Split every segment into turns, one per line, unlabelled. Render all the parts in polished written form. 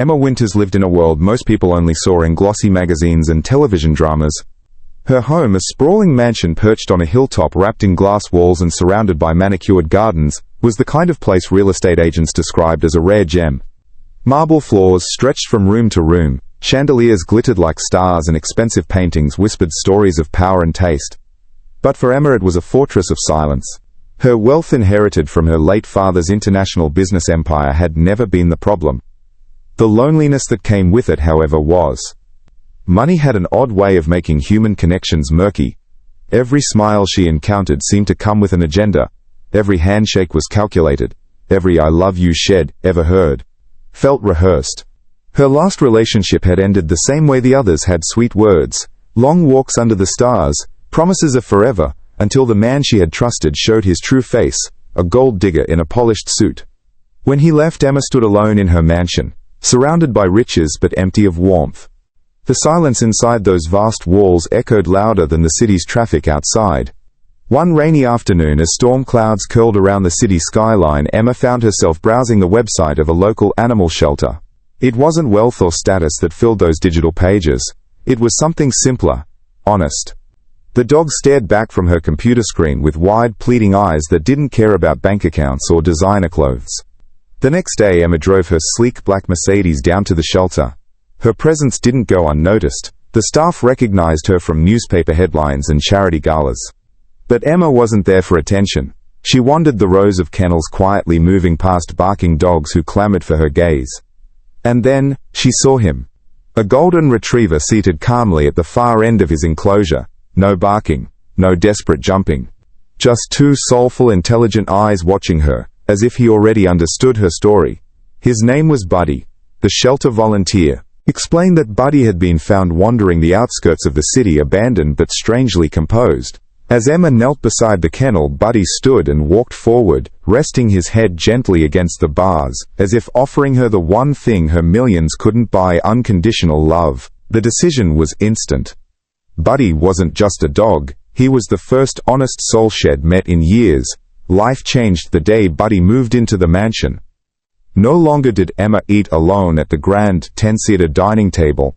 Emma Winters lived in a world most people only saw in glossy magazines and television dramas. Her home, a sprawling mansion perched on a hilltop wrapped in glass walls and surrounded by manicured gardens, was the kind of place real estate agents described as a rare gem. Marble floors stretched from room to room, chandeliers glittered like stars, and expensive paintings whispered stories of power and taste. But for Emma it was a fortress of silence. Her wealth, inherited from her late father's international business empire, had never been the problem. The loneliness that came with it, however, was. Money had an odd way of making human connections murky. Every smile she encountered seemed to come with an agenda. Every handshake was calculated. Every "I love you" shed, ever heard, felt rehearsed. Her last relationship had ended the same way the others had: sweet words, long walks under the stars, promises of forever, until the man she had trusted showed his true face, a gold digger in a polished suit. When he left, Emma stood alone in her mansion, surrounded by riches but empty of warmth. The silence inside those vast walls echoed louder than the city's traffic outside. One rainy afternoon, as storm clouds curled around the city skyline, Emma found herself browsing the website of a local animal shelter. It wasn't wealth or status that filled those digital pages. It was something simpler, honest. The dog stared back from her computer screen with wide, pleading eyes that didn't care about bank accounts or designer clothes. The next day, Emma drove her sleek black Mercedes down to the shelter. Her presence didn't go unnoticed. The staff recognized her from newspaper headlines and charity galas. But Emma wasn't there for attention. She wandered the rows of kennels, quietly moving past barking dogs who clamored for her gaze. And then, she saw him. A golden retriever seated calmly at the far end of his enclosure. No barking, no desperate jumping. Just two soulful, intelligent eyes watching her, as if he already understood her story. His name was Buddy. The shelter volunteer explained that Buddy had been found wandering the outskirts of the city, abandoned but strangely composed. As Emma knelt beside the kennel, Buddy stood and walked forward, resting his head gently against the bars, as if offering her the one thing her millions couldn't buy: unconditional love. The decision was instant. Buddy wasn't just a dog, he was the first honest soul she'd met in years. Life changed the day Buddy moved into the mansion. No longer did Emma eat alone at the grand 10-seater dining table.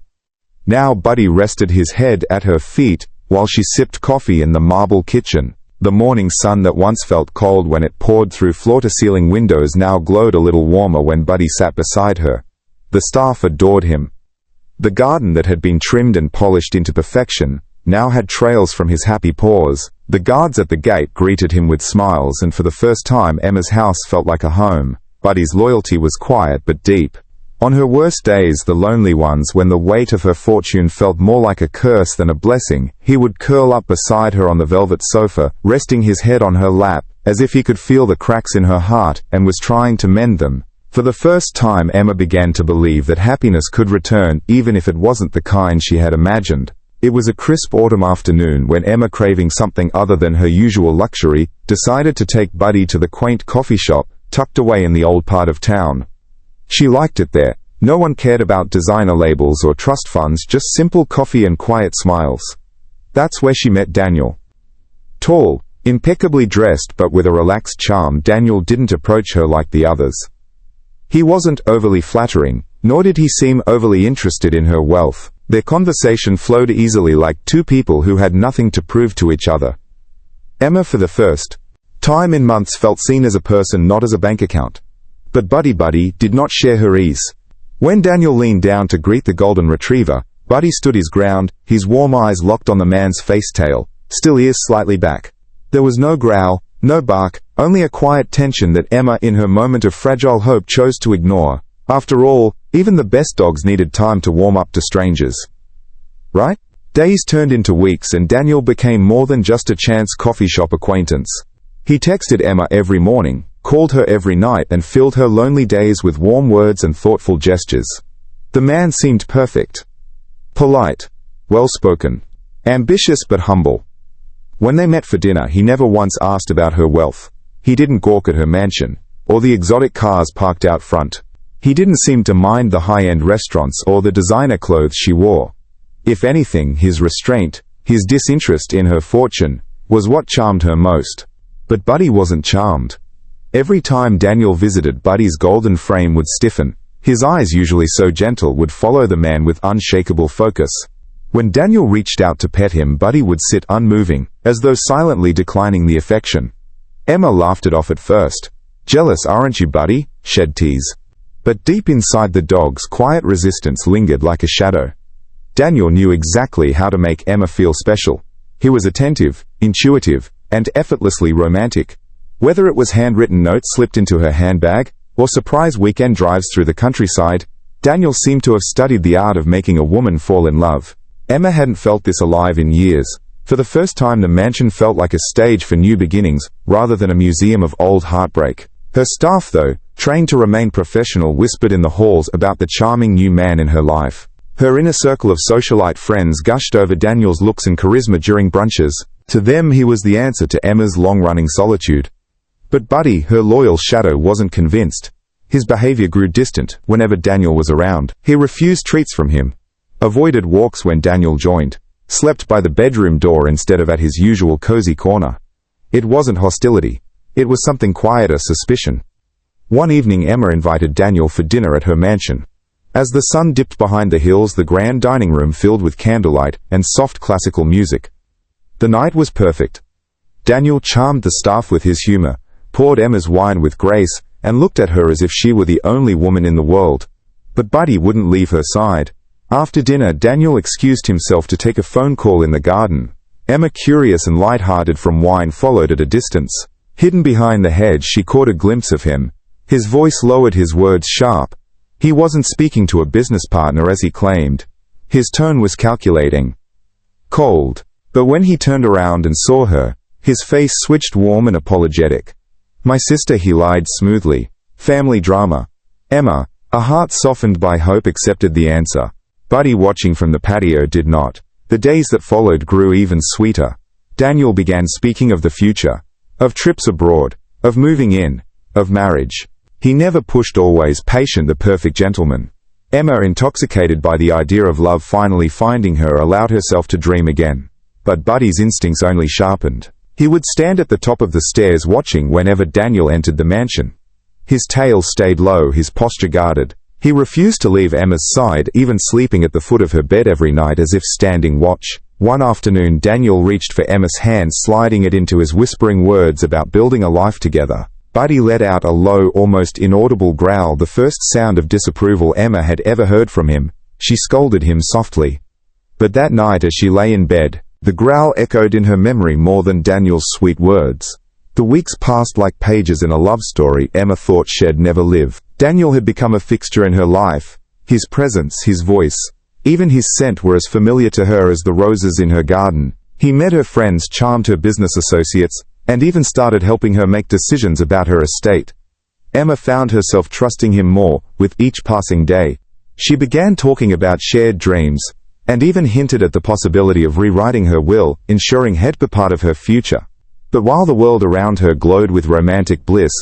Now Buddy rested his head at her feet, while she sipped coffee in the marble kitchen. The morning sun that once felt cold when it poured through floor-to-ceiling windows now glowed a little warmer when Buddy sat beside her. The staff adored him. The garden that had been trimmed and polished into perfection now had trails from his happy paws. The guards at the gate greeted him with smiles, and for the first time Emma's house felt like a home. Buddy's loyalty was quiet but deep. On her worst days, the lonely ones, when the weight of her fortune felt more like a curse than a blessing, he would curl up beside her on the velvet sofa, resting his head on her lap, as if he could feel the cracks in her heart, and was trying to mend them. For the first time, Emma began to believe that happiness could return, even if it wasn't the kind she had imagined. It was a crisp autumn afternoon when Emma, craving something other than her usual luxury, decided to take Buddy to the quaint coffee shop, tucked away in the old part of town. She liked it there. No one cared about designer labels or trust funds, just simple coffee and quiet smiles. That's where she met Daniel. Tall, impeccably dressed but with a relaxed charm, Daniel didn't approach her like the others. He wasn't overly flattering, nor did he seem overly interested in her wealth. Their conversation flowed easily, like two people who had nothing to prove to each other. Emma, for the first time in months, felt seen as a person, not as a bank account. But Buddy did not share her ease. When Daniel leaned down to greet the golden retriever, Buddy stood his ground, his warm eyes locked on the man's face, tail still, ears slightly back. There was no growl, no bark, only a quiet tension that Emma, in her moment of fragile hope, chose to ignore. After all, even the best dogs needed time to warm up to strangers. Right? Days turned into weeks, and Daniel became more than just a chance coffee shop acquaintance. He texted Emma every morning, called her every night, and filled her lonely days with warm words and thoughtful gestures. The man seemed perfect. Polite, well-spoken, ambitious but humble. When they met for dinner, he never once asked about her wealth. He didn't gawk at her mansion, or the exotic cars parked out front. He didn't seem to mind the high-end restaurants or the designer clothes she wore. If anything, his restraint, his disinterest in her fortune, was what charmed her most. But Buddy wasn't charmed. Every time Daniel visited, Buddy's golden frame would stiffen, His eyes, usually so gentle, would follow the man with unshakable focus. When Daniel reached out to pet him, Buddy would sit unmoving, as though silently declining the affection. Emma laughed it off at first. "Jealous, aren't you, Buddy?" she'd tease. But deep inside, the dog's quiet resistance lingered like a shadow. Daniel knew exactly how to make Emma feel special. He was attentive, intuitive, and effortlessly romantic. Whether it was handwritten notes slipped into her handbag, or surprise weekend drives through the countryside, Daniel seemed to have studied the art of making a woman fall in love. Emma hadn't felt this alive in years. For the first time, the mansion felt like a stage for new beginnings, rather than a museum of old heartbreak. Her staff, though, trained to remain professional, whispered in the halls about the charming new man in her life. Her inner circle of socialite friends gushed over Daniel's looks and charisma during brunches. To them, he was the answer to Emma's long-running solitude. But Buddy, her loyal shadow, wasn't convinced. His behavior grew distant whenever Daniel was around. He refused treats from him, avoided walks when Daniel joined, slept by the bedroom door instead of at his usual cozy corner. It wasn't hostility. It was something quieter, suspicion. One evening, Emma invited Daniel for dinner at her mansion. As the sun dipped behind the hills, the grand dining room filled with candlelight and soft classical music. The night was perfect. Daniel charmed the staff with his humor, poured Emma's wine with grace, and looked at her as if she were the only woman in the world. But Buddy wouldn't leave her side. After dinner, Daniel excused himself to take a phone call in the garden. Emma, curious and light-hearted from wine, followed at a distance. Hidden behind the hedge, she caught a glimpse of him. His voice lowered, his words sharp. He wasn't speaking to a business partner as he claimed. His tone was calculating, cold. But when he turned around and saw her, his face switched warm and apologetic. "My sister," he lied smoothly. "Family drama." Emma, a heart softened by hope, accepted the answer. Buddy, watching from the patio, did not. The days that followed grew even sweeter. Daniel began speaking of the future, of trips abroad, of moving in, of marriage. He never pushed, always patient, the perfect gentleman. Emma, intoxicated by the idea of love finally finding her, allowed herself to dream again. But Buddy's instincts only sharpened. He would stand at the top of the stairs watching whenever Daniel entered the mansion. His tail stayed low, his posture guarded. He refused to leave Emma's side, even sleeping at the foot of her bed every night as if standing watch. One afternoon, Daniel reached for Emma's hand, sliding it into his, whispering words about building a life together. Buddy let out a low, almost inaudible growl, the first sound of disapproval Emma had ever heard from him. She scolded him softly. But that night, as she lay in bed, the growl echoed in her memory more than Daniel's sweet words. The weeks passed like pages in a love story Emma thought she'd never live. Daniel had become a fixture in her life. His presence, his voice, even his scent were as familiar to her as the roses in her garden. He met her friends, charmed her business associates, and even started helping her make decisions about her estate. Emma found herself trusting him more with each passing day. She began talking about shared dreams, and even hinted at the possibility of rewriting her will, ensuring he'd be part of her future. But while the world around her glowed with romantic bliss,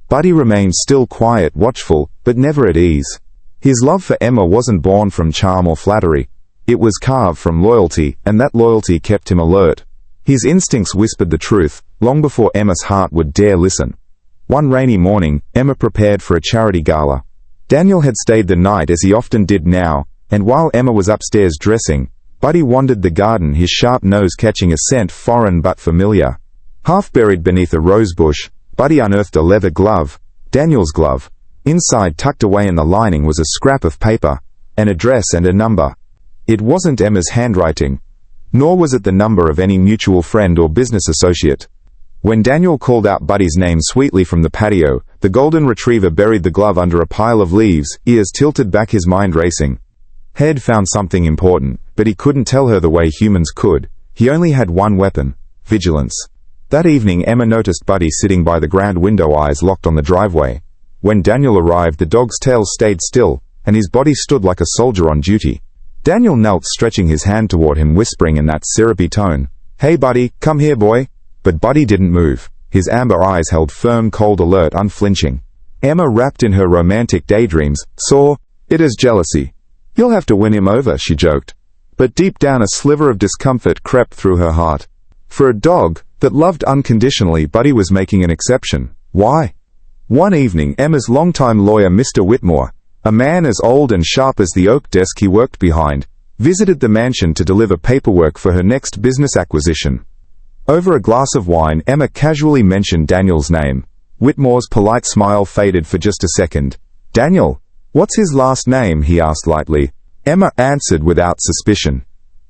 Buddy remained still, quiet, watchful, but never at ease. His love for Emma wasn't born from charm or flattery. It was carved from loyalty, and that loyalty kept him alert. His instincts whispered the truth, long before Emma's heart would dare listen. One rainy morning, Emma prepared for a charity gala. Daniel had stayed the night, as he often did now, and while Emma was upstairs dressing, Buddy wandered the garden, his sharp nose catching a scent foreign but familiar. Half buried beneath a rosebush, Buddy unearthed a leather glove, Daniel's glove. Inside, tucked away in the lining, was a scrap of paper, an address and a number. It wasn't Emma's handwriting, nor was it the number of any mutual friend or business associate. When Daniel called out Buddy's name sweetly from the patio, the golden retriever buried the glove under a pile of leaves, ears tilted back, his mind racing. He'd found something important, but he couldn't tell her the way humans could. He only had one weapon: vigilance. That evening, Emma noticed Buddy sitting by the grand window, eyes locked on the driveway. When Daniel arrived, the dog's tail stayed still, and his body stood like a soldier on duty. Daniel knelt, stretching his hand toward him, whispering in that syrupy tone, "Hey Buddy, come here, boy." But Buddy didn't move. His amber eyes held firm, cold, alert, unflinching. Emma, wrapped in her romantic daydreams, saw it as jealousy. "You'll have to win him over," she joked. But deep down, a sliver of discomfort crept through her heart. For a dog that loved unconditionally, Buddy was making an exception. Why? One evening, Emma's longtime lawyer, Mr. Whitmore, A man as old and sharp as the oak desk he worked behind visited the mansion to deliver paperwork for her next business acquisition. Over a glass of wine, Emma casually mentioned Daniel's name. Whitmore's polite smile faded for just a second. "Daniel? What's his last name?" he asked lightly. Emma answered without suspicion.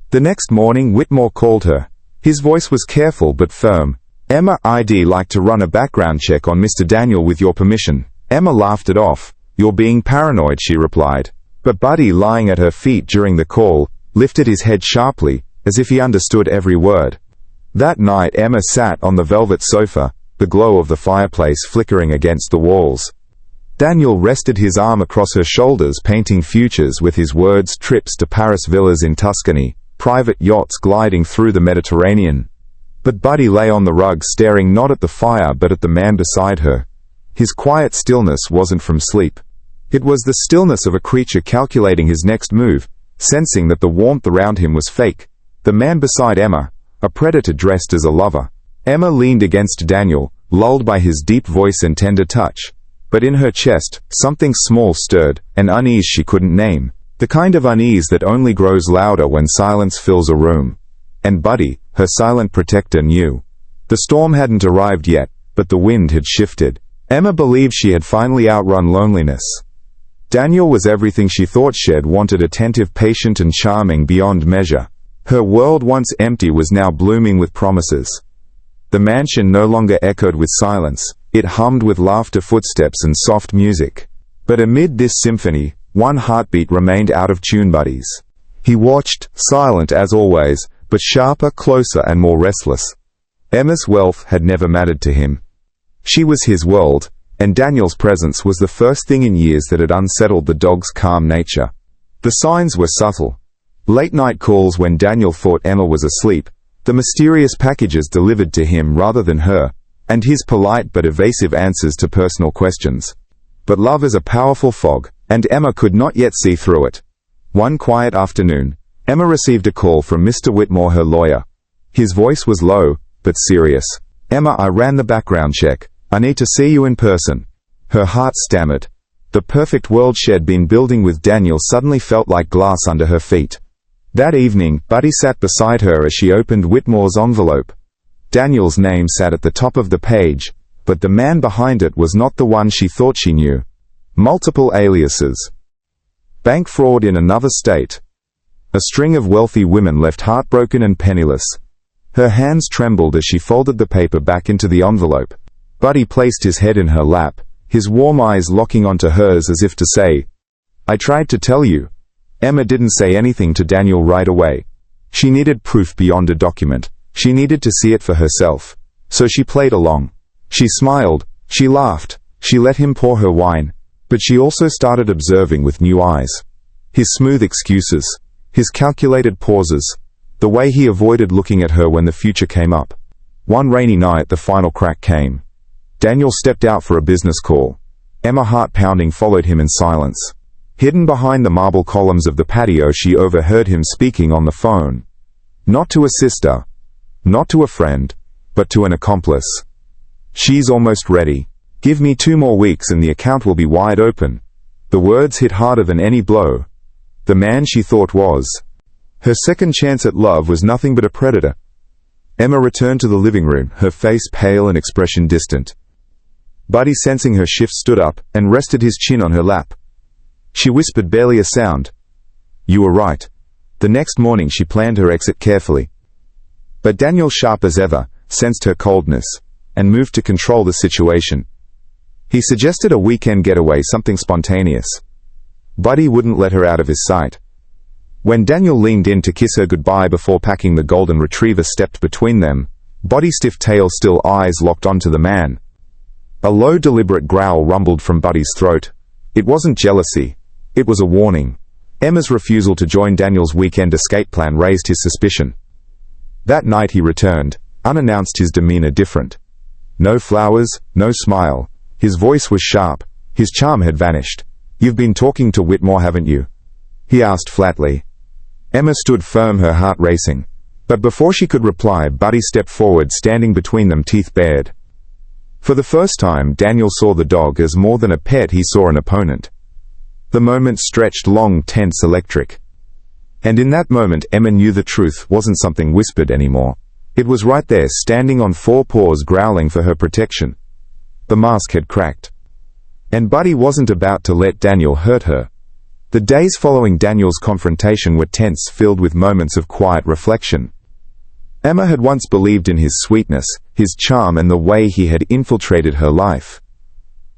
The next morning, Whitmore called her. His voice was careful but firm. "Emma, I'd like to run a background check on Mr. Daniel with your permission." Emma laughed it off. "You're being paranoid," she replied. But Buddy, lying at her feet during the call, lifted his head sharply, as if he understood every word. That night Emma sat on the velvet sofa, the glow of the fireplace flickering against the walls. Daniel rested his arm across her shoulders, painting futures with his words: trips to Paris, villas in Tuscany, private yachts gliding through the Mediterranean. But Buddy lay on the rug, staring not at the fire but at the man beside her. His quiet stillness wasn't from sleep. It was the stillness of a creature calculating his next move, sensing that the warmth around him was fake. The man beside Emma, a predator dressed as a lover. Emma leaned against Daniel, lulled by his deep voice and tender touch. But in her chest, something small stirred, an unease she couldn't name. The kind of unease that only grows louder when silence fills a room. And Buddy, her silent protector, knew. The storm hadn't arrived yet, but the wind had shifted. Emma believed she had finally outrun loneliness. Daniel was everything she thought she'd wanted: attentive, patient, and charming beyond measure. Her world, once empty, was now blooming with promises. The mansion no longer echoed with silence. It hummed with laughter, footsteps, and soft music. But amid this symphony, one heartbeat remained out of tune: Buddy's. He watched, silent as always, but sharper, closer, and more restless. Emma's wealth had never mattered to him. She was his world, and Daniel's presence was the first thing in years that had unsettled the dog's calm nature. The signs were subtle. Late-night calls when Daniel thought Emma was asleep, the mysterious packages delivered to him rather than her, and his polite but evasive answers to personal questions. But love is a powerful fog, and Emma could not yet see through it. One quiet afternoon, Emma received a call from Mr. Whitmore, her lawyer. His voice was low, but serious. "Emma, I ran the background check. I need to see you in person." Her heart stammered. The perfect world she'd been building with Daniel suddenly felt like glass under her feet. That evening, Buddy sat beside her as she opened Whitmore's envelope. Daniel's name sat at the top of the page, but the man behind it was not the one she thought she knew. Multiple aliases. Bank fraud in another state. A string of wealthy women left heartbroken and penniless. Her hands trembled as she folded the paper back into the envelope. Buddy placed his head in her lap, his warm eyes locking onto hers as if to say, "I tried to tell you." Emma didn't say anything to Daniel right away. She needed proof beyond a document. She needed to see it for herself. So she played along. She smiled, she laughed, she let him pour her wine, but she also started observing with new eyes. His smooth excuses, his calculated pauses, the way he avoided looking at her when the future came up. One rainy night the final crack came. Daniel stepped out for a business call. Emma, heart pounding, followed him in silence. Hidden behind the marble columns of the patio, she overheard him speaking on the phone. Not to a sister, not to a friend, but to an accomplice. "She's almost ready. Give me 2 more weeks and the account will be wide open." The words hit harder than any blow. The man she thought was her second chance at love was nothing but a predator. Emma returned to the living room, her face pale and expression distant. Buddy, sensing her shift, stood up and rested his chin on her lap. She whispered barely a sound. "You were right." The next morning she planned her exit carefully. But Daniel, sharp as ever, sensed her coldness, and moved to control the situation. He suggested a weekend getaway, something spontaneous. Buddy wouldn't let her out of his sight. When Daniel leaned in to kiss her goodbye before packing, the golden retriever stepped between them, body stiff, tail still, eyes locked onto the man. A low, deliberate growl rumbled from Buddy's throat. It wasn't jealousy. It was a warning. Emma's refusal to join Daniel's weekend escape plan raised his suspicion. That night he returned, unannounced, his demeanor different. No flowers, no smile. His voice was sharp. His charm had vanished. "You've been talking to Whitmore, haven't you?" he asked flatly. Emma stood firm, her heart racing. But before she could reply, Buddy stepped forward, standing between them, teeth bared. For the first time, Daniel saw the dog as more than a pet. He saw an opponent. The moment stretched long, tense, electric. And in that moment Emma knew the truth wasn't something whispered anymore. It was right there, standing on 4 paws, growling for her protection. The mask had cracked. And Buddy wasn't about to let Daniel hurt her. The days following Daniel's confrontation were tense, filled with moments of quiet reflection. Emma had once believed in his sweetness, his charm, and the way he had infiltrated her life.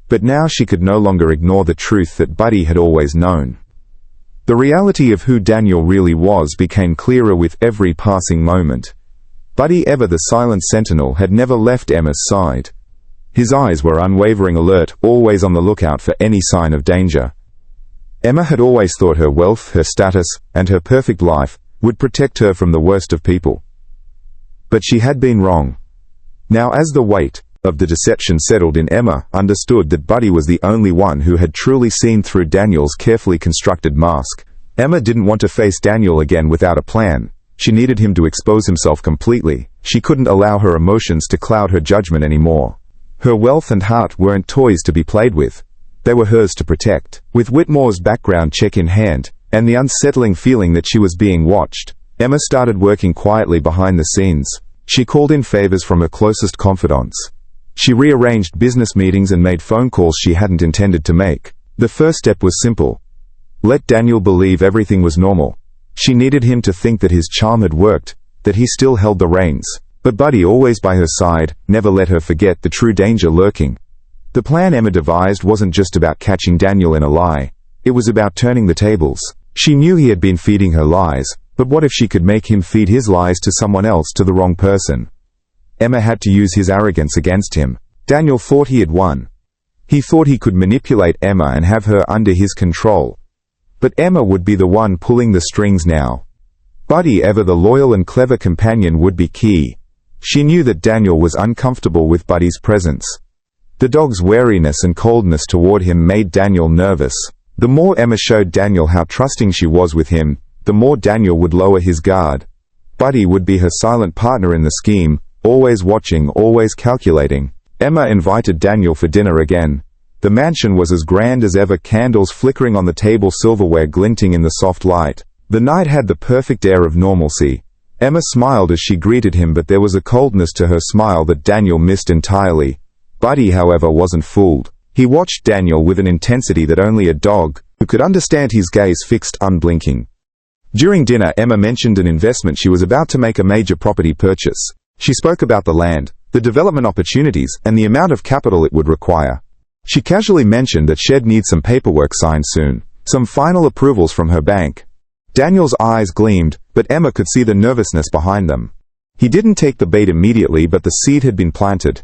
But now she could no longer ignore the truth that Buddy had always known. The reality of who Daniel really was became clearer with every passing moment. Buddy, ever the silent sentinel, had never left Emma's side. His eyes were unwavering, alert, always on the lookout for any sign of danger. Emma had always thought her wealth, her status, and her perfect life would protect her from the worst of people. But she had been wrong. Now, as the weight of the deception settled in, Emma understood that Buddy was the only one who had truly seen through Daniel's carefully constructed mask. Emma didn't want to face Daniel again without a plan. She needed him to expose himself completely. She couldn't allow her emotions to cloud her judgment anymore. Her wealth and heart weren't toys to be played with. They were hers to protect. With Whitmore's background check in hand, and the unsettling feeling that she was being watched, Emma started working quietly behind the scenes. She called in favors from her closest confidants. She rearranged business meetings and made phone calls she hadn't intended to make. The first step was simple. Let Daniel believe everything was normal. She needed him to think that his charm had worked, that he still held the reins. But Buddy, always by her side, never let her forget the true danger lurking. The plan Emma devised wasn't just about catching Daniel in a lie. It was about turning the tables. She knew he had been feeding her lies, but what if she could make him feed his lies to someone else, to the wrong person? Emma had to use his arrogance against him. Daniel thought he had won. He thought he could manipulate Emma and have her under his control. But Emma would be the one pulling the strings now. Buddy, ever the loyal and clever companion, would be key. She knew that Daniel was uncomfortable with Buddy's presence. The dog's wariness and coldness toward him made Daniel nervous. The more Emma showed Daniel how trusting she was with him, the more Daniel would lower his guard. Buddy would be her silent partner in the scheme, always watching, always calculating. Emma invited Daniel for dinner again. The mansion was as grand as ever, candles flickering on the table, silverware glinting in the soft light. The night had the perfect air of normalcy. Emma smiled as she greeted him, but there was a coldness to her smile that Daniel missed entirely. Buddy, however, wasn't fooled. He watched Daniel with an intensity that only a dog who could understand, his gaze fixed, unblinking. During dinner, Emma mentioned an investment. She was about to make a major property purchase. She spoke about the land, the development opportunities, and the amount of capital it would require. She casually mentioned that she'd need some paperwork signed soon, some final approvals from her bank. Daniel's eyes gleamed, but Emma could see the nervousness behind them. He didn't take the bait immediately, but the seed had been planted.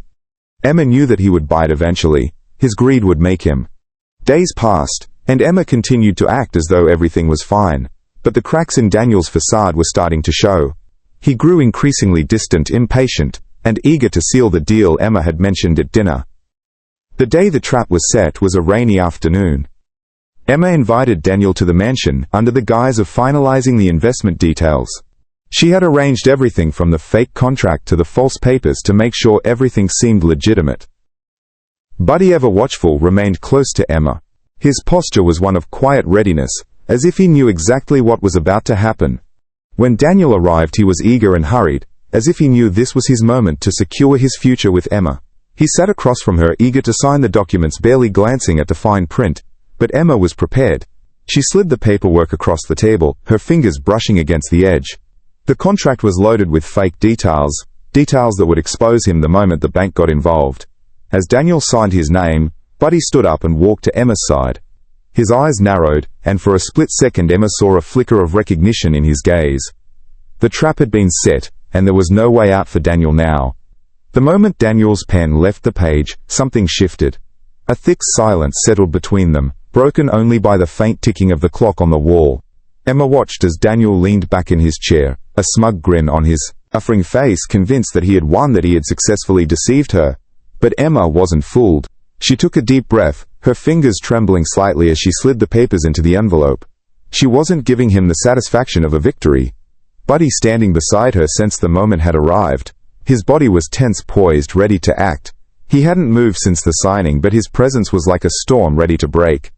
Emma knew that he would bite eventually. His greed would make him. Days passed, and Emma continued to act as though everything was fine. But the cracks in Daniel's facade were starting to show. He grew increasingly distant, impatient, and eager to seal the deal Emma had mentioned at dinner. The day the trap was set was a rainy afternoon. Emma invited Daniel to the mansion under the guise of finalizing the investment details. She had arranged everything from the fake contract to the false papers to make sure everything seemed legitimate. Buddy, ever watchful, remained close to Emma. His posture was one of quiet readiness, as if he knew exactly what was about to happen. When Daniel arrived, he was eager and hurried, as if he knew this was his moment to secure his future with Emma. He sat across from her, eager to sign the documents, barely glancing at the fine print. But Emma was prepared. She slid the paperwork across the table, her fingers brushing against the edge. The contract was loaded with fake details that would expose him the moment the bank got involved. As Daniel signed his name, Buddy stood up and walked to Emma's side. His eyes narrowed, and for a split second Emma saw a flicker of recognition in his gaze. The trap had been set, and there was no way out for Daniel now. The moment Daniel's pen left the page, something shifted. A thick silence settled between them, broken only by the faint ticking of the clock on the wall. Emma watched as Daniel leaned back in his chair, a smug grin on his suffering face, convinced that he had won, that he had successfully deceived her. But Emma wasn't fooled. She took a deep breath, her fingers trembling slightly as she slid the papers into the envelope. She wasn't giving him the satisfaction of a victory. Buddy, standing beside her, sensed the moment had arrived. His body was tense, poised, ready to act. He hadn't moved since the signing, but his presence was like a storm ready to break.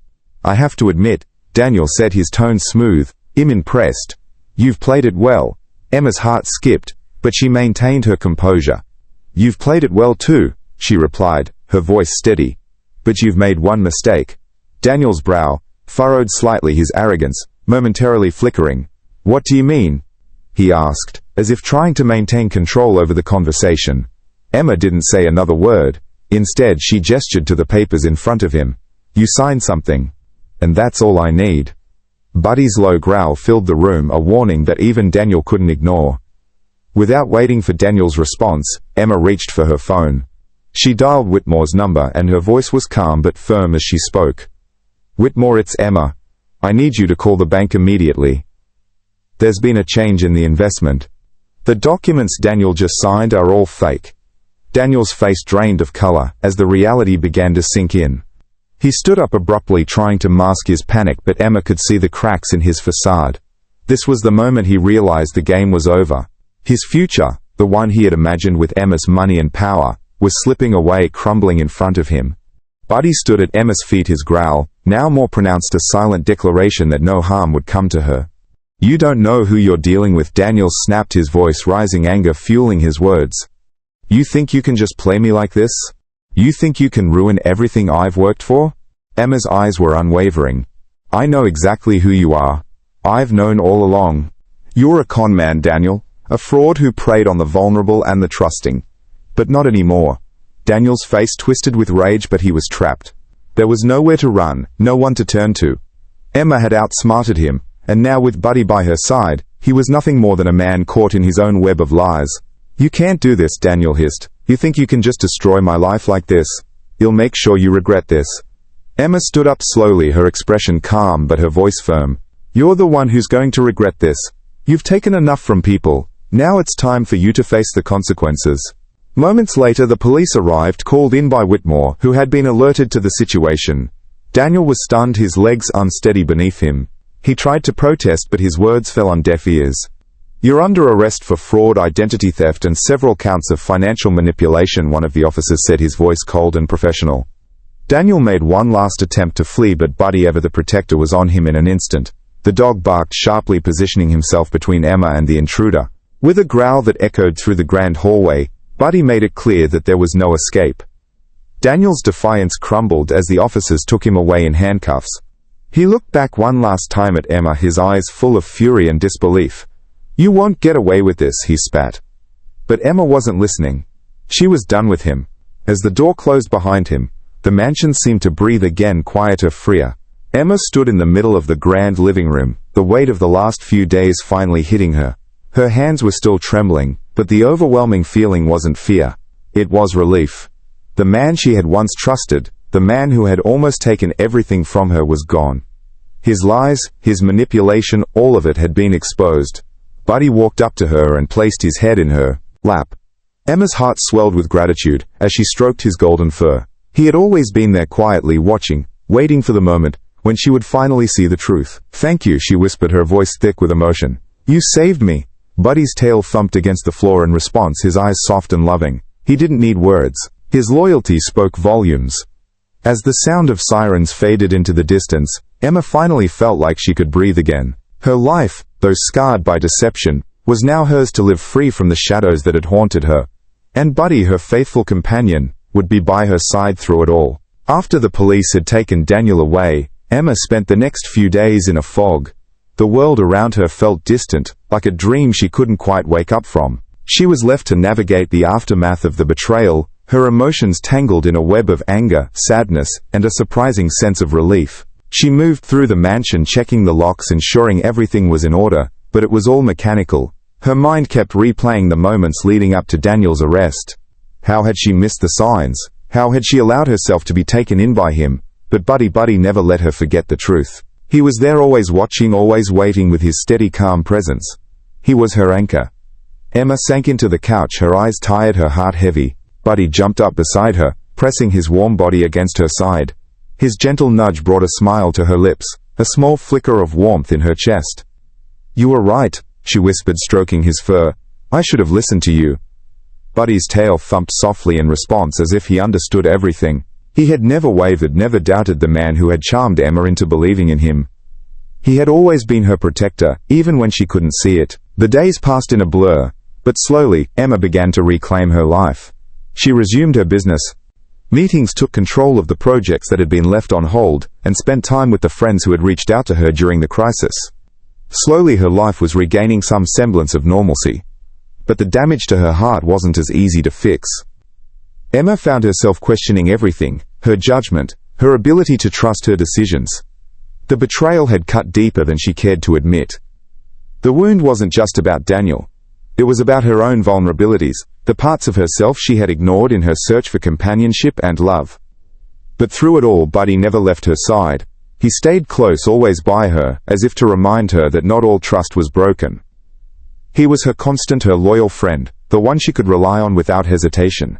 "I have to admit," Daniel said, his tone smooth, "I'm impressed. You've played it well." Emma's heart skipped, but she maintained her composure. "You've played it well too," she replied, her voice steady. "But you've made one mistake." Daniel's brow furrowed slightly, his arrogance momentarily flickering. "What do you mean?" he asked, as if trying to maintain control over the conversation. Emma didn't say another word. Instead, she gestured to the papers in front of him. "You signed something. And that's all I need." Buddy's low growl filled the room, a warning that even Daniel couldn't ignore. Without waiting for Daniel's response, Emma reached for her phone. She dialed Whitmore's number, and her voice was calm but firm as she spoke. "Whitmore, it's Emma. I need you to call the bank immediately. There's been a change in the investment. The documents Daniel just signed are all fake." Daniel's face drained of color as the reality began to sink in. He stood up abruptly, trying to mask his panic, but Emma could see the cracks in his facade. This was the moment he realized the game was over. His future, the one he had imagined with Emma's money and power, was slipping away, crumbling in front of him. Buddy stood at Emma's feet, his growl, now more pronounced, a silent declaration that no harm would come to her. "You don't know who you're dealing with," Daniel snapped, his voice rising, anger fueling his words. "You think you can just play me like this? You think you can ruin everything I've worked for?" Emma's eyes were unwavering. "I know exactly who you are. I've known all along. You're a con man, Daniel, a fraud who preyed on the vulnerable and the trusting. But not anymore." Daniel's face twisted with rage, but he was trapped. There was nowhere to run, no one to turn to. Emma had outsmarted him, and now with Buddy by her side, he was nothing more than a man caught in his own web of lies. "You can't do this," Daniel hissed. "You think you can just destroy my life like this? You'll make sure you regret this." Emma stood up slowly, her expression calm but her voice firm. "You're the one who's going to regret this. You've taken enough from people. Now it's time for you to face the consequences." Moments later, the police arrived, called in by Whitmore, who had been alerted to the situation. Daniel was stunned, his legs unsteady beneath him. He tried to protest, but his words fell on deaf ears. "You're under arrest for fraud, identity theft, and several counts of financial manipulation," one of the officers said, his voice cold and professional. Daniel made one last attempt to flee, but Buddy, ever the protector, was on him in an instant. The dog barked sharply, positioning himself between Emma and the intruder. With a growl that echoed through the grand hallway, Buddy made it clear that there was no escape. Daniel's defiance crumbled as the officers took him away in handcuffs. He looked back one last time at Emma, his eyes full of fury and disbelief. "You won't get away with this," he spat. But Emma wasn't listening. She was done with him. As the door closed behind him, the mansion seemed to breathe again, quieter, freer. Emma stood in the middle of the grand living room, the weight of the last few days finally hitting her. Her hands were still trembling, but the overwhelming feeling wasn't fear. It was relief. The man she had once trusted, the man who had almost taken everything from her, was gone. His lies, his manipulation, all of it had been exposed. Buddy walked up to her and placed his head in her lap. Emma's heart swelled with gratitude as she stroked his golden fur. He had always been there, quietly watching, waiting for the moment when she would finally see the truth. "Thank you," she whispered, her voice thick with emotion. "You saved me." Buddy's tail thumped against the floor in response, his eyes soft and loving. He didn't need words. His loyalty spoke volumes. As the sound of sirens faded into the distance, Emma finally felt like she could breathe again. Her life, though scarred by deception, was now hers to live, free from the shadows that had haunted her. And Buddy, her faithful companion, would be by her side through it all. After the police had taken Daniel away, Emma spent the next few days in a fog. The world around her felt distant, like a dream she couldn't quite wake up from. She was left to navigate the aftermath of the betrayal, her emotions tangled in a web of anger, sadness, and a surprising sense of relief. She moved through the mansion, checking the locks, ensuring everything was in order, but it was all mechanical. Her mind kept replaying the moments leading up to Daniel's arrest. How had she missed the signs? How had she allowed herself to be taken in by him? But Buddy never let her forget the truth. He was there, always watching, always waiting, with his steady, calm presence. He was her anchor. Emma sank into the couch, her eyes tired, her heart heavy. Buddy jumped up beside her, pressing his warm body against her side. His gentle nudge brought a smile to her lips, a small flicker of warmth in her chest. "You were right," she whispered, stroking his fur. "I should have listened to you." Buddy's tail thumped softly in response, as if he understood everything. He had never wavered, never doubted the man who had charmed Emma into believing in him. He had always been her protector, even when she couldn't see it. The days passed in a blur, but slowly, Emma began to reclaim her life. She resumed her business. Meetings took control of the projects that had been left on hold, and spent time with the friends who had reached out to her during the crisis. Slowly her life was regaining some semblance of normalcy. But the damage to her heart wasn't as easy to fix. Emma found herself questioning everything, her judgment, her ability to trust her decisions. The betrayal had cut deeper than she cared to admit. The wound wasn't just about Daniel. It was about her own vulnerabilities, the parts of herself she had ignored in her search for companionship and love. But through it all, Buddy never left her side. He stayed close, always by her, as if to remind her that not all trust was broken. He was her constant, her loyal friend, the one she could rely on without hesitation.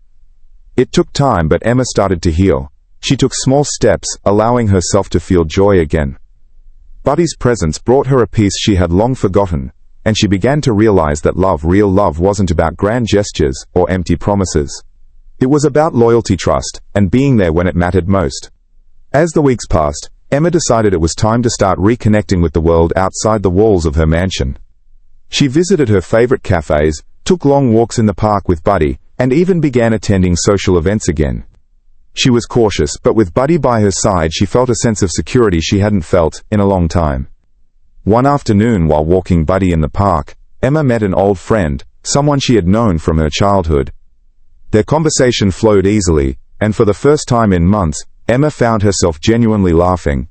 It took time, but Emma started to heal. She took small steps, allowing herself to feel joy again. Buddy's presence brought her a peace she had long forgotten, and she began to realize that love, real love, wasn't about grand gestures or empty promises. It was about loyalty, trust, and being there when it mattered most. As the weeks passed, Emma decided it was time to start reconnecting with the world outside the walls of her mansion. She visited her favorite cafes, took long walks in the park with Buddy, and even began attending social events again. She was cautious, but with Buddy by her side she felt a sense of security she hadn't felt in a long time. One afternoon while walking Buddy in the park, Emma met an old friend, someone she had known from her childhood. Their conversation flowed easily, and for the first time in months, Emma found herself genuinely laughing.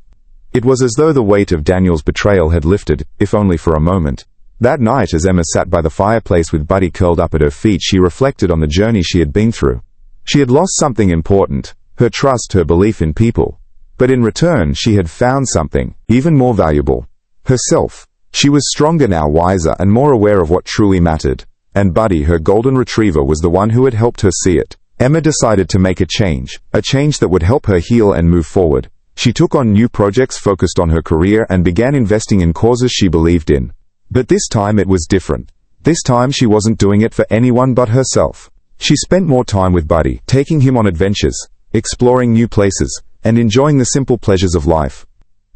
It was as though the weight of Daniel's betrayal had lifted, if only for a moment. That night, as Emma sat by the fireplace with Buddy curled up at her feet, she reflected on the journey she had been through. She had lost something important, her trust, her belief in people. But in return, she had found something even more valuable: herself. She was stronger now, wiser, and more aware of what truly mattered. And Buddy, her golden retriever, was the one who had helped her see it. Emma decided to make a change that would help her heal and move forward. She took on new projects focused on her career and began investing in causes she believed in. But this time it was different. This time she wasn't doing it for anyone but herself. She spent more time with Buddy, taking him on adventures, exploring new places, and enjoying the simple pleasures of life.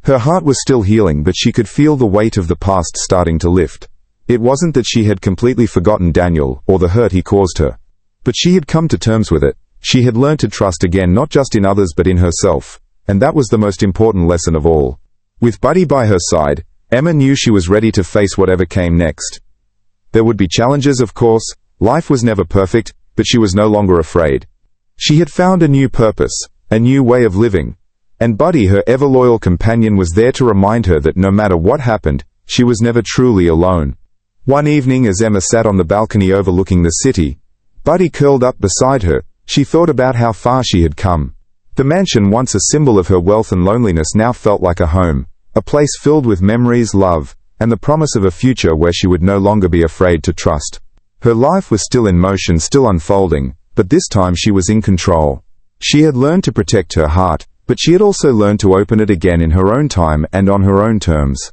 Her heart was still healing, but she could feel the weight of the past starting to lift. It wasn't that she had completely forgotten Daniel or the hurt he caused her. But she had come to terms with it. She had learned to trust again, not just in others but in herself. And that was the most important lesson of all. With Buddy by her side, Emma knew she was ready to face whatever came next. There would be challenges, of course. Life was never perfect, but she was no longer afraid. She had found a new purpose, a new way of living. And Buddy, her ever-loyal companion, was there to remind her that no matter what happened, she was never truly alone. One evening, as Emma sat on the balcony overlooking the city, Buddy curled up beside her. She thought about how far she had come. The mansion, once a symbol of her wealth and loneliness, now felt like a home, a place filled with memories, love, and the promise of a future where she would no longer be afraid to trust. Her life was still in motion, still unfolding, but this time she was in control. She had learned to protect her heart, but she had also learned to open it again in her own time and on her own terms.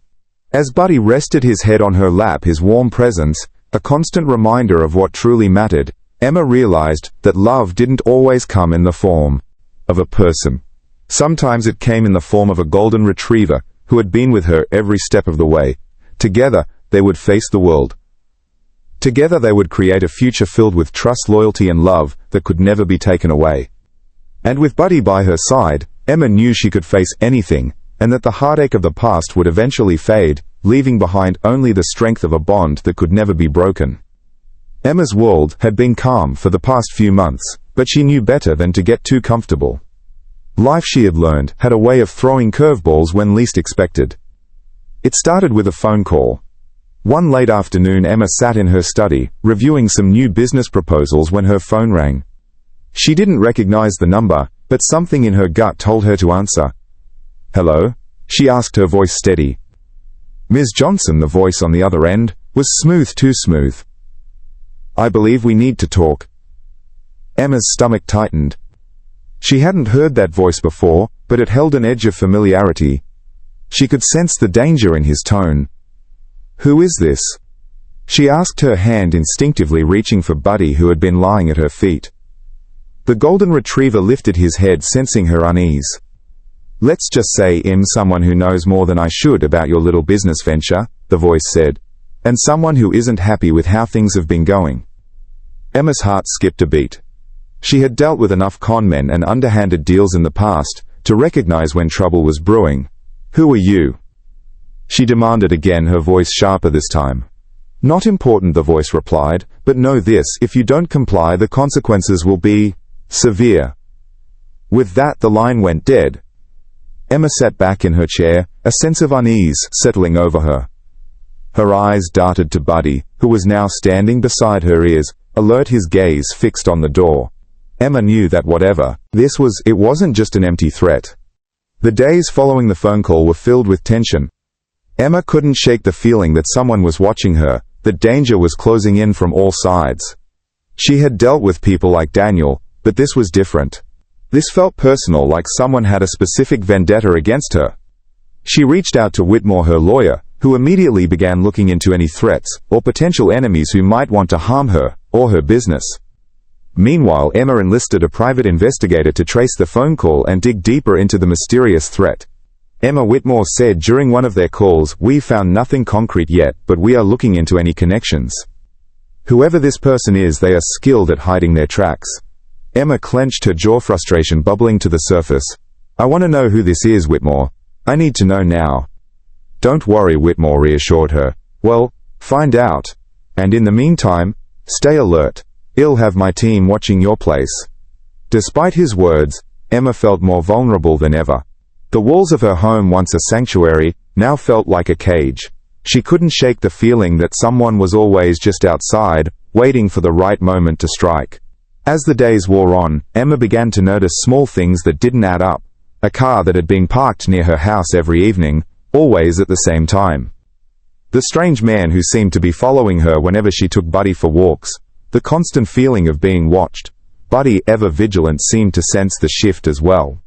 As Buddy rested his head on her lap, his warm presence, a constant reminder of what truly mattered, Emma realized that love didn't always come in the form of a person. Sometimes it came in the form of a golden retriever who had been with her every step of the way. Together, they would face the world. Together they would create a future filled with trust, loyalty, and love that could never be taken away. And with Buddy by her side, Emma knew she could face anything, and that the heartache of the past would eventually fade, leaving behind only the strength of a bond that could never be broken. Emma's world had been calm for the past few months, but she knew better than to get too comfortable. Life, she had learned, had a way of throwing curveballs when least expected. It started with a phone call. One late afternoon, Emma sat in her study, reviewing some new business proposals, when her phone rang. She didn't recognize the number, but something in her gut told her to answer. "Hello?" she asked, her voice steady. "Ms. Johnson." The voice on the other end was smooth, too smooth. "I believe we need to talk." Emma's stomach tightened. She hadn't heard that voice before, but it held an edge of familiarity. She could sense the danger in his tone. "Who is this?" she asked, her hand instinctively reaching for Buddy, who had been lying at her feet. The golden retriever lifted his head, sensing her unease. "Let's just say I'm someone who knows more than I should about your little business venture," the voice said, "and someone who isn't happy with how things have been going." Emma's heart skipped a beat. She had dealt with enough con men and underhanded deals in the past to recognize when trouble was brewing. "Who are you?" she demanded again, her voice sharper this time. "Not important," the voice replied, "but know this, if you don't comply, the consequences will be severe." With that, the line went dead. Emma sat back in her chair, a sense of unease settling over her. Her eyes darted to Buddy, who was now standing beside her, ears alert, his gaze fixed on the door. Emma knew that whatever this was, it wasn't just an empty threat. The days following the phone call were filled with tension. Emma couldn't shake the feeling that someone was watching her, that danger was closing in from all sides. She had dealt with people like Daniel, but this was different. This felt personal, like someone had a specific vendetta against her. She reached out to Whitmore, her lawyer, who immediately began looking into any threats or potential enemies who might want to harm her or her business. Meanwhile, Emma enlisted a private investigator to trace the phone call and dig deeper into the mysterious threat. Emma, Whitmore said during one of their calls, "We've found nothing concrete yet, but we are looking into any connections. Whoever this person is, they are skilled at hiding their tracks." Emma clenched her jaw, frustration bubbling to the surface. "I want to know who this is, Whitmore. I need to know now." "Don't worry," Whitmore reassured her. "Well, find out. And in the meantime, stay alert. I'll have my team watching your place." Despite his words, Emma felt more vulnerable than ever. The walls of her home, once a sanctuary, now felt like a cage. She couldn't shake the feeling that someone was always just outside, waiting for the right moment to strike. As the days wore on, Emma began to notice small things that didn't add up. A car that had been parked near her house every evening, always at the same time. The strange man who seemed to be following her whenever she took Buddy for walks. The constant feeling of being watched. Buddy, ever vigilant, seemed to sense the shift as well.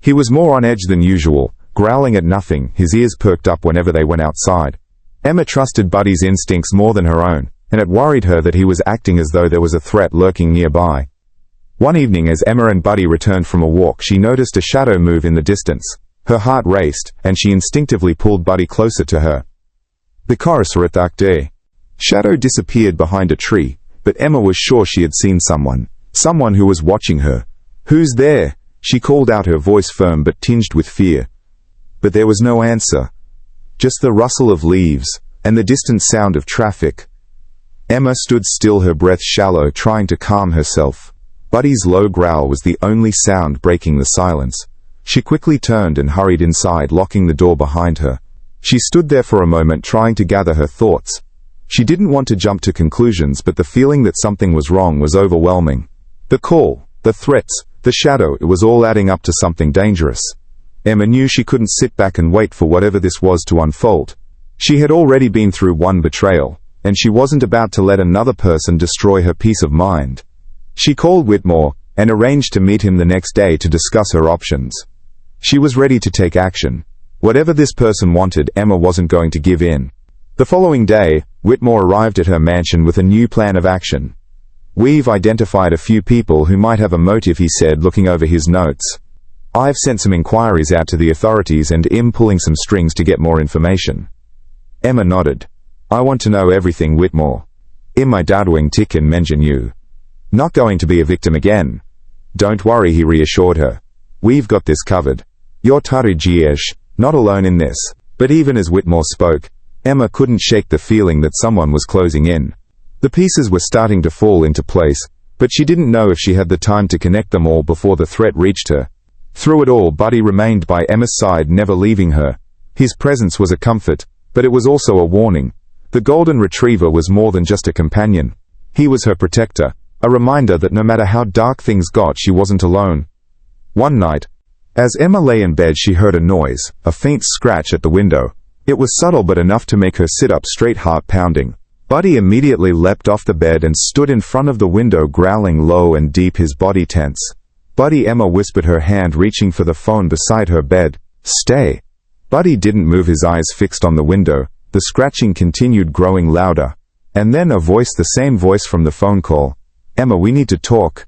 He was more on edge than usual, growling at nothing, his ears perked up whenever they went outside. Emma trusted Buddy's instincts more than her own, and it worried her that he was acting as though there was a threat lurking nearby. One evening, as Emma and Buddy returned from a walk, she noticed a shadow move in the distance. Her heart raced, and she instinctively pulled Buddy closer to her. The chorus shadow disappeared behind a tree, but Emma was sure she had seen someone who was watching her. "Who's there?" she called out, her voice firm but tinged with fear. But there was no answer. Just the rustle of leaves, and the distant sound of traffic. Emma stood still, her breath shallow, trying to calm herself. Buddy's low growl was the only sound breaking the silence. She quickly turned and hurried inside, locking the door behind her. She stood there for a moment, trying to gather her thoughts. She didn't want to jump to conclusions, but the feeling that something was wrong was overwhelming. The call, the threats, the shadow, it was all adding up to something dangerous. Emma knew she couldn't sit back and wait for whatever this was to unfold. She had already been through one betrayal, and she wasn't about to let another person destroy her peace of mind. She called Whitmore and arranged to meet him the next day to discuss her options. She was ready to take action. Whatever this person wanted, Emma wasn't going to give in. The following day, Whitmore arrived at her mansion with a new plan of action. "We've identified a few people who might have a motive," he said, looking over his notes. "I've sent some inquiries out to the authorities and am pulling some strings to get more information." Emma nodded. "I want to know everything, Whitmore. Am my dadwing tick and mention you. Not going to be a victim again." "Don't worry," he reassured her. "We've got this covered. You're Tari Jiesh, not alone in this." But even as Whitmore spoke, Emma couldn't shake the feeling that someone was closing in. The pieces were starting to fall into place, but she didn't know if she had the time to connect them all before the threat reached her. Through it all, Buddy remained by Emma's side, never leaving her. His presence was a comfort, but it was also a warning. The golden retriever was more than just a companion. He was her protector, a reminder that no matter how dark things got, she wasn't alone. One night, as Emma lay in bed, she heard a noise, a faint scratch at the window. It was subtle but enough to make her sit up straight, heart pounding. Buddy immediately leapt off the bed and stood in front of the window, growling low and deep, his body tense. "Buddy," Emma whispered, her hand reaching for the phone beside her bed. "Stay." Buddy didn't move, his eyes fixed on the window. The scratching continued, growing louder. And then a voice, the same voice from the phone call. "Emma, we need to talk."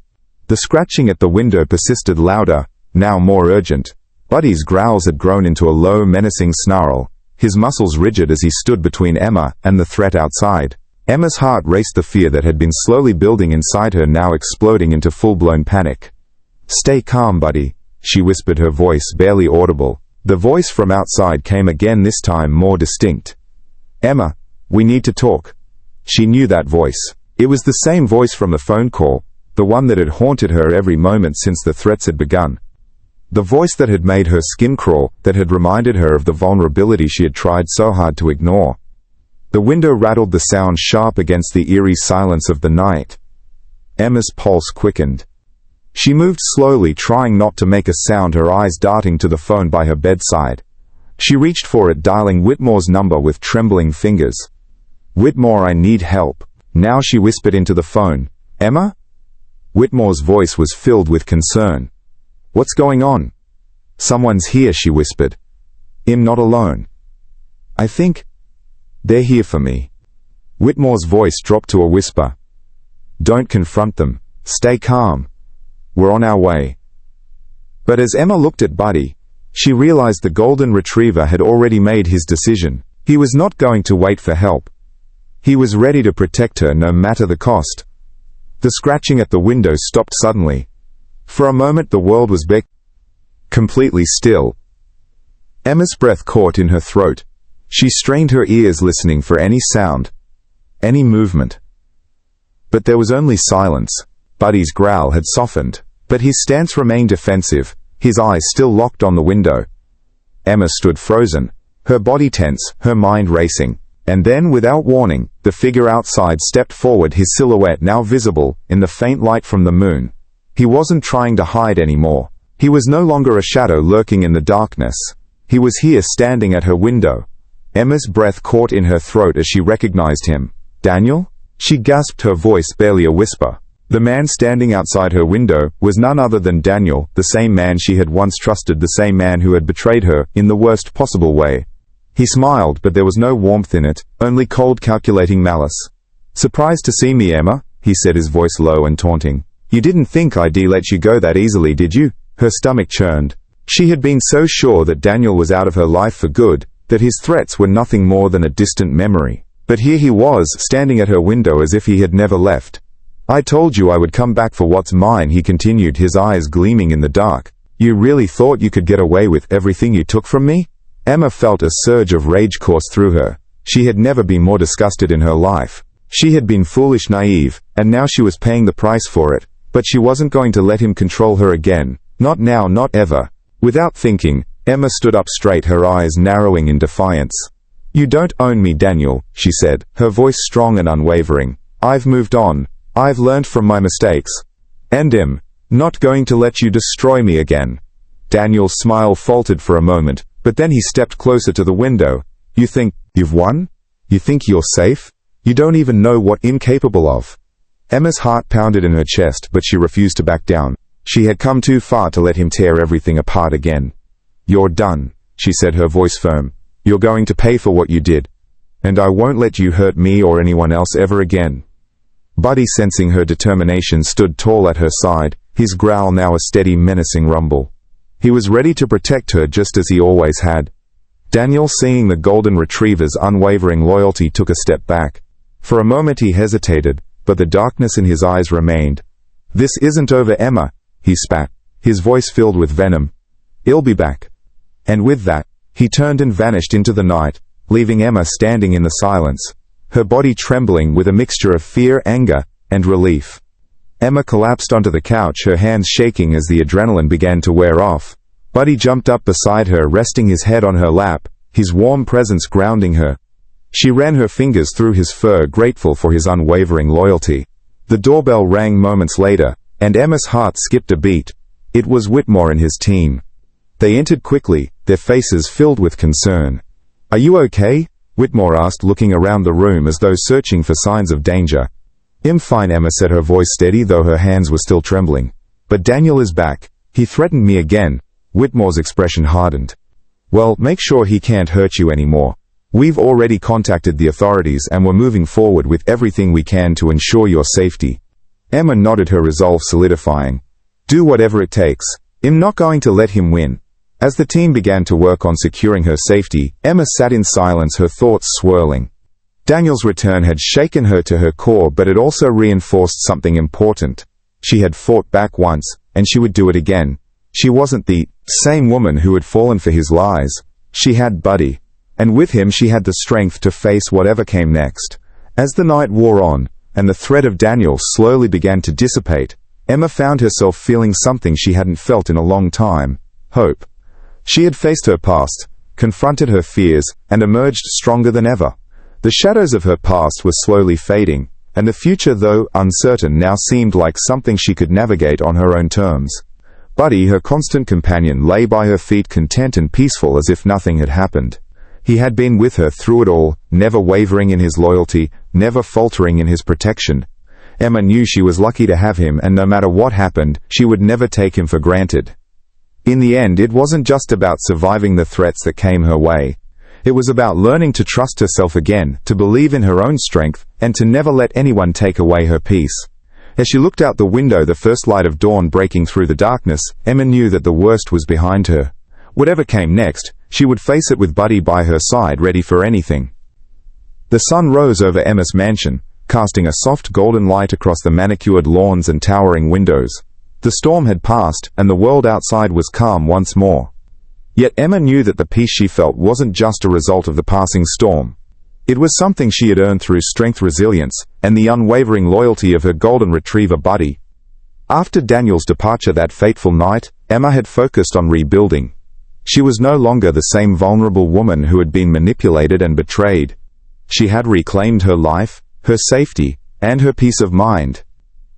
The scratching at the window persisted louder, now more urgent. Buddy's growls had grown into a low, menacing snarl, his muscles rigid as he stood between Emma and the threat outside. Emma's heart raced, the fear that had been slowly building inside her now exploding into full-blown panic. "Stay calm, Buddy," she whispered, her voice barely audible. The voice from outside came again, this time more distinct. "Emma, we need to talk." She knew that voice. It was the same voice from the phone call, the one that had haunted her every moment since the threats had begun. The voice that had made her skin crawl, that had reminded her of the vulnerability she had tried so hard to ignore. The window rattled, the sound sharp against the eerie silence of the night. Emma's pulse quickened. She moved slowly, trying not to make a sound, her eyes darting to the phone by her bedside. She reached for it, dialing Whitmore's number with trembling fingers. "Whitmore, I need help." Now she whispered into the phone. "Emma?" Whitmore's voice was filled with concern. "What's going on?" "Someone's here," she whispered. "I'm not alone. I think they're here for me." Whitmore's voice dropped to a whisper. "Don't confront them. Stay calm. We're on our way." But as Emma looked at Buddy, she realized the golden retriever had already made his decision. He was not going to wait for help. He was ready to protect her no matter the cost. The scratching at the window stopped suddenly. For a moment the world was completely still. Emma's breath caught in her throat. She strained her ears, listening for any sound, any movement. But there was only silence. Buddy's growl had softened, but his stance remained defensive, his eyes still locked on the window. Emma stood frozen, her body tense, her mind racing. And then, without warning, the figure outside stepped forward, his silhouette now visible in the faint light from the moon. He wasn't trying to hide anymore. He was no longer a shadow lurking in the darkness. He was here, standing at her window. Emma's breath caught in her throat as she recognized him. "Daniel?" She gasped, her voice barely a whisper. The man standing outside her window was none other than Daniel, the same man she had once trusted, the same man who had betrayed her in the worst possible way. He smiled, but there was no warmth in it, only cold, calculating malice. "Surprised to see me, Emma?" he said, his voice low and taunting. "You didn't think I'd let you go that easily, did you?" Her stomach churned. She had been so sure that Daniel was out of her life for good, that his threats were nothing more than a distant memory. But here he was, standing at her window as if he had never left. "I told you I would come back for what's mine," he continued, his eyes gleaming in the dark. "You really thought you could get away with everything you took from me?" Emma felt a surge of rage course through her. She had never been more disgusted in her life. She had been foolish, naive, and now she was paying the price for it. But she wasn't going to let him control her again. Not now, not ever. Without thinking, Emma stood up straight, her eyes narrowing in defiance. "You don't own me, Daniel," she said, her voice strong and unwavering. "I've moved on. I've learned from my mistakes. And I'm not going to let you destroy me again." Daniel's smile faltered for a moment, but then he stepped closer to the window. "You think you've won? You think you're safe? You don't even know what I'm capable of." Emma's heart pounded in her chest, but she refused to back down. She had come too far to let him tear everything apart again. "You're done," she said, her voice firm. "You're going to pay for what you did. And I won't let you hurt me or anyone else ever again." Buddy, sensing her determination, stood tall at her side, his growl now a steady, menacing rumble. He was ready to protect her just as he always had. Daniel, seeing the golden retriever's unwavering loyalty, took a step back. For a moment he hesitated, but the darkness in his eyes remained. "This isn't over, Emma," he spat, his voice filled with venom. "I'll be back." And with that, he turned and vanished into the night, leaving Emma standing in the silence, her body trembling with a mixture of fear, anger, and relief. Emma collapsed onto the couch, her hands shaking as the adrenaline began to wear off. Buddy jumped up beside her, resting his head on her lap, his warm presence grounding her. She ran her fingers through his fur, grateful for his unwavering loyalty. The doorbell rang moments later, and Emma's heart skipped a beat. It was Whitmore and his team. They entered quickly, their faces filled with concern. "Are you okay?" Whitmore asked, looking around the room as though searching for signs of danger. "I'm fine," Emma said, her voice steady though her hands were still trembling. "But Daniel is back. He threatened me again." Whitmore's expression hardened. "Well, make sure he can't hurt you anymore. We've already contacted the authorities and we're moving forward with everything we can to ensure your safety." Emma nodded, her resolve solidifying. Do whatever it takes. I'm not going to let him win. As the team began to work on securing her safety, Emma sat in silence, her thoughts swirling. Daniel's return had shaken her to her core, but it also reinforced something important. She had fought back once, and she would do it again. She wasn't the same woman who had fallen for his lies. She had Buddy, and with him she had the strength to face whatever came next. As the night wore on, and the threat of Daniel slowly began to dissipate, Emma found herself feeling something she hadn't felt in a long time: hope. She had faced her past, confronted her fears, and emerged stronger than ever. The shadows of her past were slowly fading, and the future, though uncertain, now seemed like something she could navigate on her own terms. Buddy, her constant companion, lay by her feet, content and peaceful as if nothing had happened. He had been with her through it all, never wavering in his loyalty, never faltering in his protection. Emma knew she was lucky to have him, and no matter what happened, she would never take him for granted. In the end, it wasn't just about surviving the threats that came her way. It was about learning to trust herself again, to believe in her own strength, and to never let anyone take away her peace. As she looked out the window, the first light of dawn breaking through the darkness, Emma knew that the worst was behind her. Whatever came next, she would face it with Buddy by her side, ready for anything. The sun rose over Emma's mansion, casting a soft golden light across the manicured lawns and towering windows. The storm had passed, and the world outside was calm once more. Yet Emma knew that the peace she felt wasn't just a result of the passing storm. It was something she had earned through strength, resilience, and the unwavering loyalty of her golden retriever Buddy. After Daniel's departure that fateful night, Emma had focused on rebuilding. She was no longer the same vulnerable woman who had been manipulated and betrayed. She had reclaimed her life, her safety, and her peace of mind.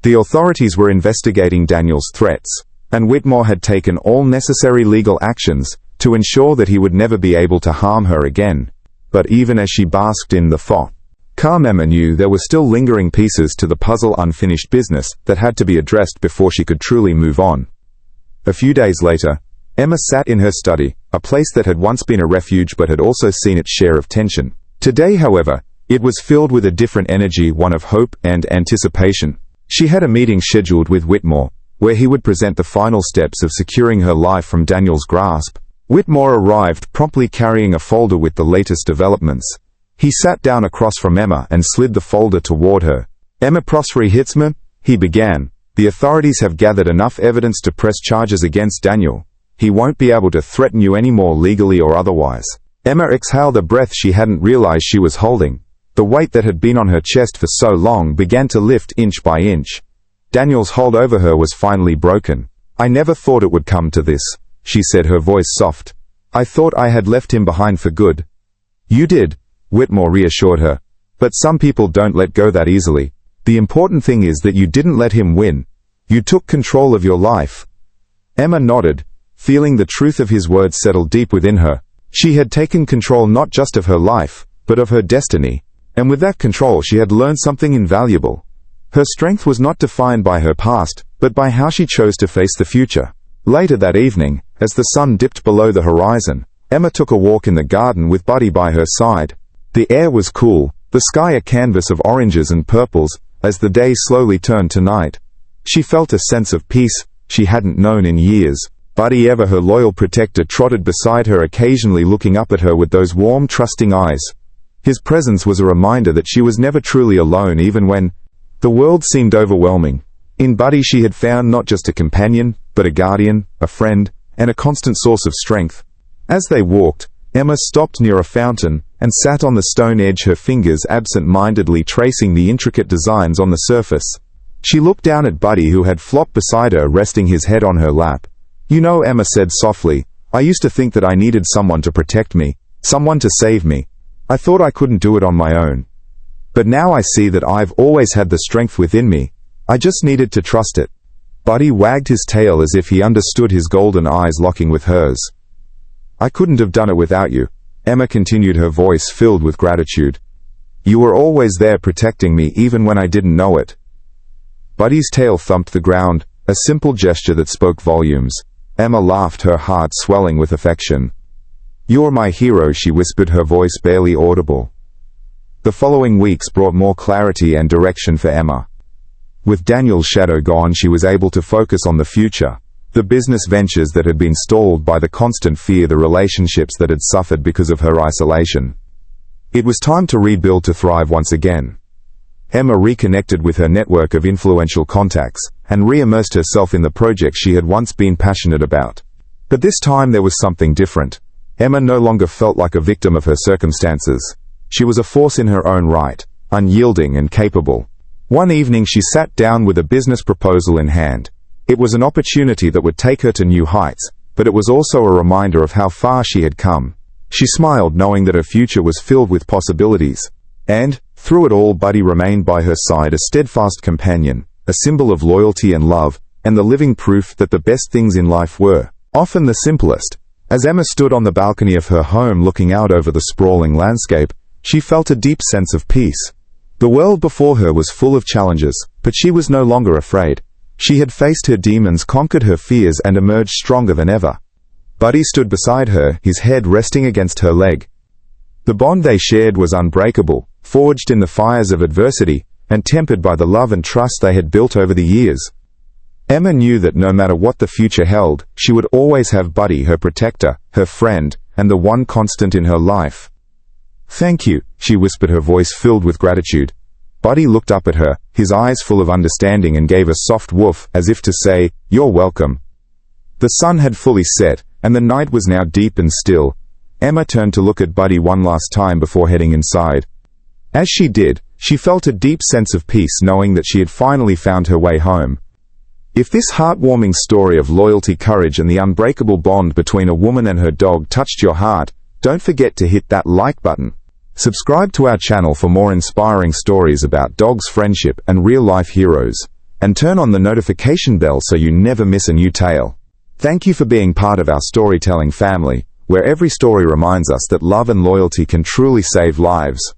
The authorities were investigating Daniel's threats, and Whitmore had taken all necessary legal actions to ensure that he would never be able to harm her again. But even as she basked in the fog, calm, Emma knew there were still lingering pieces to the puzzle, unfinished business that had to be addressed before she could truly move on. A few days later, Emma sat in her study, a place that had once been a refuge but had also seen its share of tension. Today, however, it was filled with a different energy, one of hope and anticipation. She had a meeting scheduled with Whitmore, where he would present the final steps of securing her life from Daniel's grasp. Whitmore arrived, promptly carrying a folder with the latest developments. He sat down across from Emma and slid the folder toward her. Emma Prospery Hitzman, he began. The authorities have gathered enough evidence to press charges against Daniel. He won't be able to threaten you anymore, legally or otherwise. Emma exhaled a breath she hadn't realized she was holding. The weight that had been on her chest for so long began to lift inch by inch. Daniel's hold over her was finally broken. I never thought it would come to this, she said, her voice soft. I thought I had left him behind for good. You did, Whitmore reassured her. But some people don't let go that easily. The important thing is that you didn't let him win. You took control of your life. Emma nodded, feeling the truth of his words settle deep within her. She had taken control not just of her life, but of her destiny. And with that control she had learned something invaluable. Her strength was not defined by her past, but by how she chose to face the future. Later that evening, as the sun dipped below the horizon, Emma took a walk in the garden with Buddy by her side. The air was cool, the sky a canvas of oranges and purples, as the day slowly turned to night. She felt a sense of peace she hadn't known in years. Buddy, ever her loyal protector, trotted beside her, occasionally looking up at her with those warm, trusting eyes. His presence was a reminder that she was never truly alone, even when the world seemed overwhelming. In Buddy she had found not just a companion, but a guardian, a friend, and a constant source of strength. As they walked, Emma stopped near a fountain and sat on the stone edge, her fingers absent-mindedly tracing the intricate designs on the surface. She looked down at Buddy, who had flopped beside her, resting his head on her lap. You know, Emma said softly, I used to think that I needed someone to protect me, someone to save me. I thought I couldn't do it on my own. But now I see that I've always had the strength within me. I just needed to trust it. Buddy wagged his tail as if he understood, his golden eyes locking with hers. I couldn't have done it without you, Emma continued, her voice filled with gratitude. You were always there protecting me even when I didn't know it. Buddy's tail thumped the ground, a simple gesture that spoke volumes. Emma laughed, her heart swelling with affection. You're my hero, she whispered, her voice barely audible. The following weeks brought more clarity and direction for Emma. With Daniel's shadow gone, she was able to focus on the future, the business ventures that had been stalled by the constant fear, the relationships that had suffered because of her isolation. It was time to rebuild, to thrive once again. Emma reconnected with her network of influential contacts, and re-immersed herself in the project she had once been passionate about. But this time there was something different. Emma no longer felt like a victim of her circumstances. She was a force in her own right, unyielding and capable. One evening she sat down with a business proposal in hand. It was an opportunity that would take her to new heights, but it was also a reminder of how far she had come. She smiled, knowing that her future was filled with possibilities. And, through it all, Buddy remained by her side, a steadfast companion, a symbol of loyalty and love, and the living proof that the best things in life were often the simplest. As Emma stood on the balcony of her home looking out over the sprawling landscape, she felt a deep sense of peace. The world before her was full of challenges, but she was no longer afraid. She had faced her demons, conquered her fears, and emerged stronger than ever. Buddy stood beside her, his head resting against her leg. The bond they shared was unbreakable, forged in the fires of adversity, and tempered by the love and trust they had built over the years. Emma knew that no matter what the future held, she would always have Buddy, her protector, her friend, and the one constant in her life. "Thank you," she whispered, her voice filled with gratitude. Buddy looked up at her, his eyes full of understanding, and gave a soft woof, as if to say, "You're welcome." The sun had fully set, and the night was now deep and still. Emma turned to look at Buddy one last time before heading inside. As she did, she felt a deep sense of peace, knowing that she had finally found her way home. If this heartwarming story of loyalty, courage, and the unbreakable bond between a woman and her dog touched your heart, don't forget to hit that like button. Subscribe to our channel for more inspiring stories about dogs, friendship, and real-life heroes. And turn on the notification bell so you never miss a new tale. Thank you for being part of our storytelling family, where every story reminds us that love and loyalty can truly save lives.